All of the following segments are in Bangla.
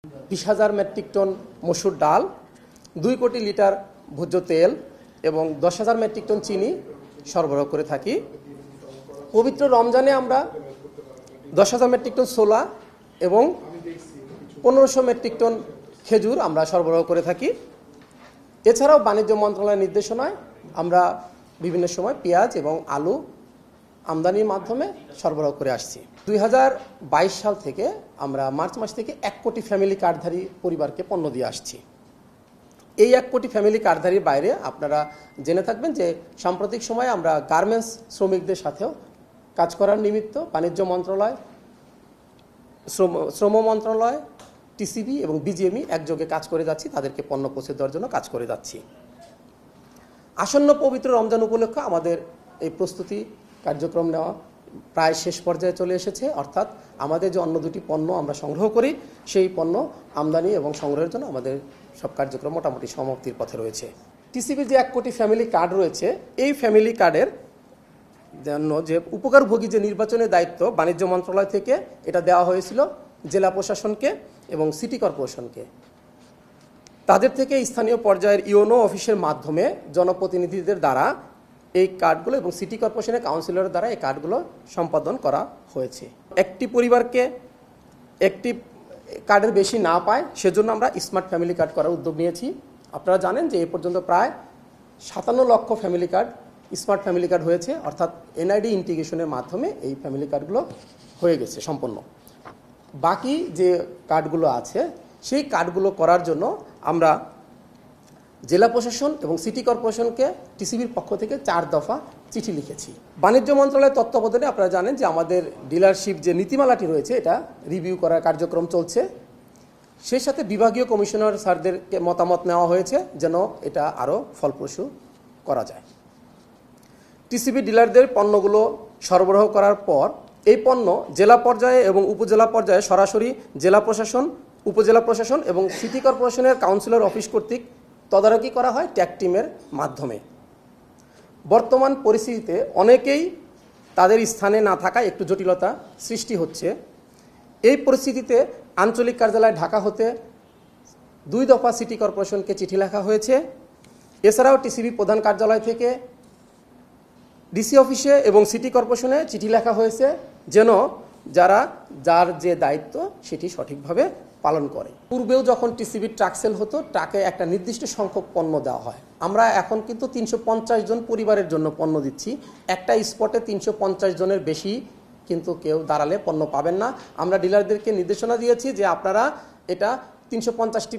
20,000 মেট্রিক টন মসুর ডাল, 2 কোটি লিটার ভোজ্য তেল এবং 10,000 মেট্রিক টন চিনি সরবরাহ করে থাকি। পবিত্র রমজানে আমরা 10,000 মেট্রিক টন ছোলা এবং 1500 মেট্রিক টন খেজুর আমরা সরবরাহ করে থাকি। এছাড়াও বাণিজ্য মন্ত্রণালয়ের নির্দেশনায় আমরা বিভিন্ন সময় পেঁয়াজ এবং আলু আমদানির মাধ্যমে সরবরাহ করে আসছি। 2022 সাল থেকে আমরা মার্চ মাস থেকে 1 কোটি ফ্যামিলি কার্ডধারী পরিবারকে পণ্য দিয়ে আসছি। এই 1 কোটি ফ্যামিলি কার্ডধারীর বাইরে আপনারা জেনে থাকবেন যে সাম্প্রতিক সময়ে আমরা গার্মেন্টস শ্রমিকদের সাথেও কাজ করার নিমিত্ত বাণিজ্য মন্ত্রণালয়, শ্রম মন্ত্রণালয়, টিসিবি এবং বিজিএমই একযোগে কাজ করে যাচ্ছি, তাদেরকে পণ্য পৌঁছে দেওয়ার জন্য কাজ করে যাচ্ছি। আসন্ন পবিত্র রমজান উপলক্ষে আমাদের এই প্রস্তুতি কার্যক্রম নেওয়া প্রায় শেষ পর্যায়ে চলে এসেছে। অর্থাৎ আমাদের যে অন্য দুটি পণ্য আমরা সংগ্রহ করি, সেই পণ্য আমদানি এবং সংগ্রহের জন্য আমাদের সব কার্যক্রম মোটামুটি সমাপ্তির পথে রয়েছে। টিসিবির যে 1 কোটি ফ্যামিলি কার্ড রয়েছে, এই ফ্যামিলি কার্ডের জন্য যে উপকারভোগী যে নির্বাচনের দায়িত্ব বাণিজ্য মন্ত্রণালয় থেকে এটা দেওয়া হয়েছিল জেলা প্রশাসনকে এবং সিটি কর্পোরেশনকে। তাদের থেকে স্থানীয় পর্যায়ের ইওনো অফিসের মাধ্যমে জনপ্রতিনিধিদের দ্বারা এই কার্ডগুলো এবং সিটি কর্পোরেশনের কাউন্সিলরের দ্বারা এই কার্ডগুলো সম্পাদন করা হয়েছে। একটি পরিবারকে একটি কার্ডের বেশি না পায় সেজন্য আমরা স্মার্ট ফ্যামিলি কার্ড করার উদ্যোগ নিয়েছি। আপনারা জানেন যে এ পর্যন্ত প্রায় 57 লক্ষ family card smart family card হয়েছে, অর্থাৎ এনআইডি ইন্টিগ্রেশনের মাধ্যমে এই ফ্যামিলি কার্ডগুলো হয়ে গেছে সম্পন্ন। বাকি যে কার্ডগুলো আছে সেই কার্ডগুলো করার জন্য আমরা জেলা প্রশাসন এবং সিটি কর্পোরেশনকে টিসিবির পক্ষ থেকে 4 দফা চিঠি লিখেছি। বাণিজ্য মন্ত্রণালয়ের তত্ত্বাবধানে আপনারা জানেন যে আমাদের ডিলারশিপ যে নীতিমালাটি রয়েছে এটা রিভিউ করার কার্যক্রম চলছে। সেই সাথে বিভাগীয় কমিশনার স্যারদেরকে মতামত নেওয়া হয়েছে যেন এটা আরও ফলপ্রসূ করা যায়। টিসিবি ডিলারদের পণ্যগুলো সরবরাহ করার পর এই পণ্য জেলা পর্যায়ে এবং উপজেলা পর্যায়ে সরাসরি জেলা প্রশাসন, উপজেলা প্রশাসন এবং সিটি কর্পোরেশনের কাউন্সিলর অফিস কর্তৃক তদারকি করা হয় ট্যাগ টিমের মাধ্যমে। বর্তমান পরিস্থিতিতে অনেকেই তাদের স্থানে না থাকায় একটু জটিলতা সৃষ্টি হচ্ছে। এই পরিস্থিতিতে আঞ্চলিক কার্যালয় ঢাকা হতে 2 দফা সিটি কর্পোরেশনকে চিঠি লেখা হয়েছে। এছাড়াও টিসিবি প্রধান কার্যালয় থেকে ডিসি অফিসে এবং সিটি কর্পোরেশনে চিঠি লেখা হয়েছে যেন যার যে দায়িত্ব সেটি সঠিকভাবে পালন করে। পূর্বেও যখন টিসিবির ট্রাক সেল হতো, ট্রাকে একটা নির্দিষ্ট সংখ্যক পণ্য দেওয়া হয়। আমরা এখন কিন্তু 350 জন পরিবারের জন্য পণ্য দিচ্ছি। একটা স্পটে 350 জনের বেশি কিন্তু কেউ দাঁড়ালে পণ্য পাবেন না। আমরা ডিলারদেরকে নির্দেশনা দিয়েছি যে আপনারা এটা 350টি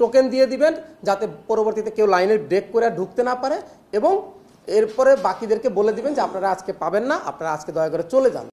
টোকেন দিয়ে দিবেন যাতে পরবর্তীতে কেউ লাইনের ব্রেক করে ঢুকতে না পারে, এবং এরপরে বাকিদেরকে বলে দিবেন যে আপনারা আজকে পাবেন না, আপনারা আজকে দয়া করে চলে যান।